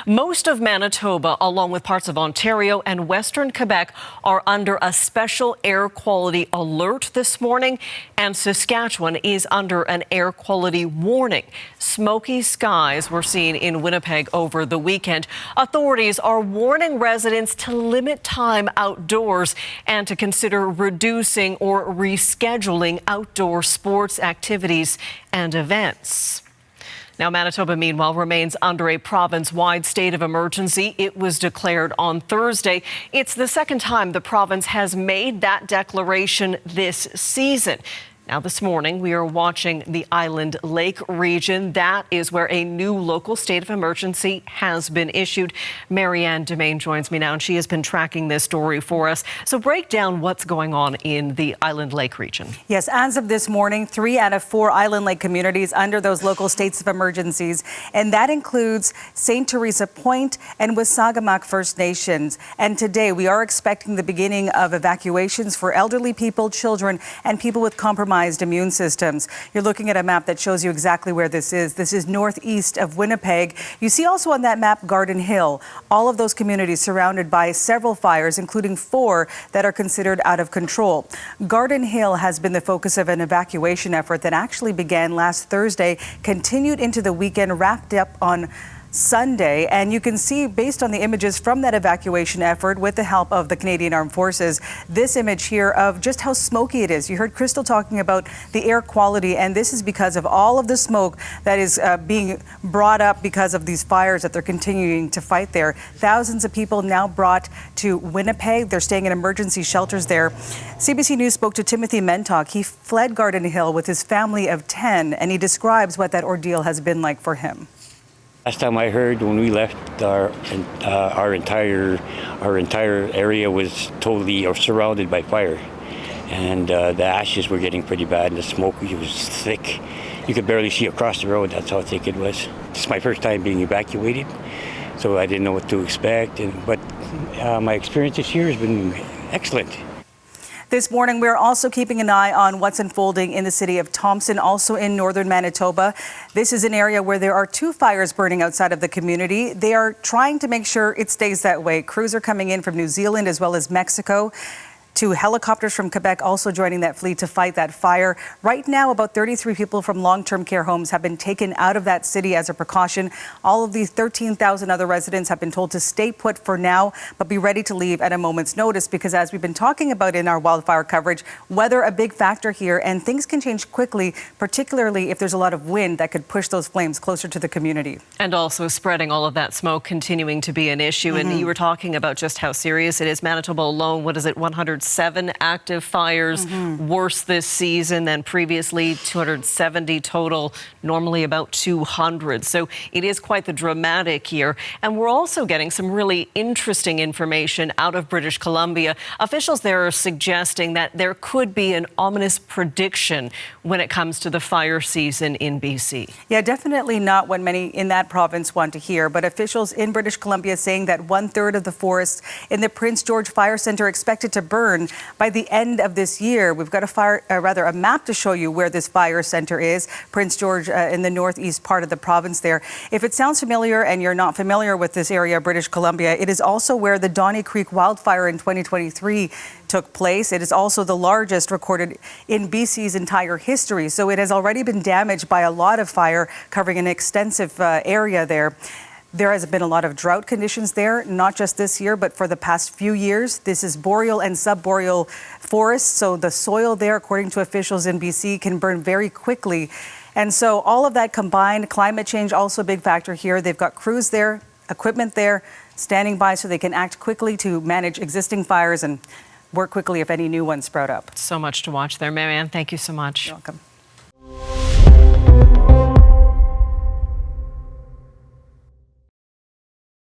Most of Manitoba, along with parts of Ontario and Western Quebec, are under a special air quality alert this morning, and Saskatchewan is under an air quality warning. Smoky skies were seen in Winnipeg over the weekend. Authorities are warning residents to limit time outdoors and to consider reducing or rescheduling outdoor sports activities and events. Now, Manitoba, meanwhile, remains under a province-wide state of emergency. It was declared on Thursday. It's the second time the province has made that declaration this season. Now, this morning, we are watching the Island Lake region. That is where a new local state of emergency has been issued. Marianne Domain joins me now, and she has been tracking this story for us. So break down what's going on in the Island Lake region. Yes, as of this morning, 3 out of 4 Island Lake communities under those local states of emergencies, and that includes St. Theresa Point and Wasagamack First Nations. And today, we are expecting the beginning of evacuations for elderly people, children, and people with compromised immune systems. You're looking at a map that shows you exactly where this is. This is northeast of Winnipeg. You see also on that map Garden Hill. All of those communities surrounded by several fires, including 4 that are considered out of control. Garden Hill has been the focus of an evacuation effort that actually began last Thursday, continued into the weekend, wrapped up on Sunday, and you can see, based on the images from that evacuation effort with the help of the Canadian Armed Forces, this image here of just how smoky it is. You heard Crystal talking about the air quality, and this is because of all of the smoke that is being brought up because of these fires that they're continuing to fight there. Thousands of people now brought to Winnipeg. They're staying in emergency shelters there. CBC News spoke to Timothy Mentok. He fled Garden Hill with his family of 10, and he describes what that ordeal has been like for him. Last time I heard, when we left, our entire area was totally surrounded by fire, and the ashes were getting pretty bad, and the smoke was thick. You could barely see across the road. That's how thick it was. It's my first time being evacuated, so I didn't know what to expect. But my experience this year has been excellent. This morning, we're also keeping an eye on what's unfolding in the city of Thompson, also in northern Manitoba. This is an area where there are 2 fires burning outside of the community. They are trying to make sure it stays that way. Crews are coming in from New Zealand as well as Mexico. 2 helicopters from Quebec also joining that fleet to fight that fire. Right now, about 33 people from long-term care homes have been taken out of that city as a precaution. All of these 13,000 other residents have been told to stay put for now, but be ready to leave at a moment's notice, because as we've been talking about in our wildfire coverage, weather a big factor here, and things can change quickly, particularly if there's a lot of wind that could push those flames closer to the community. And also spreading all of that smoke continuing to be an issue. And you were talking about just how serious it is. Manitoba alone, what is it, 107 active fires, worse this season than previously, 270 total, normally about 200. So it is quite the dramatic year. And we're also getting some really interesting information out of British Columbia. Officials there are suggesting that there could be an ominous prediction when it comes to the fire season in BC. Yeah, definitely not what many in that province want to hear, but officials in British Columbia saying that 1/3 of the forests in the Prince George Fire Center are expected to burn by the end of this year. We've got a map to show you where this fire center is, Prince George, in the northeast part of the province there. If it sounds familiar and you're not familiar with this area of British Columbia, it is also where the Donny Creek wildfire in 2023 took place. It is also the largest recorded in BC's entire history. So it has already been damaged by a lot of fire, covering an extensive area there. There has been a lot of drought conditions there, not just this year, but for the past few years. This is boreal and subboreal forests, so the soil there, according to officials in BC, can burn very quickly. And so all of that combined, climate change also a big factor here. They've got crews there, equipment there, standing by so they can act quickly to manage existing fires and work quickly if any new ones sprout up. So much to watch there. Marianne, thank you so much. You're welcome.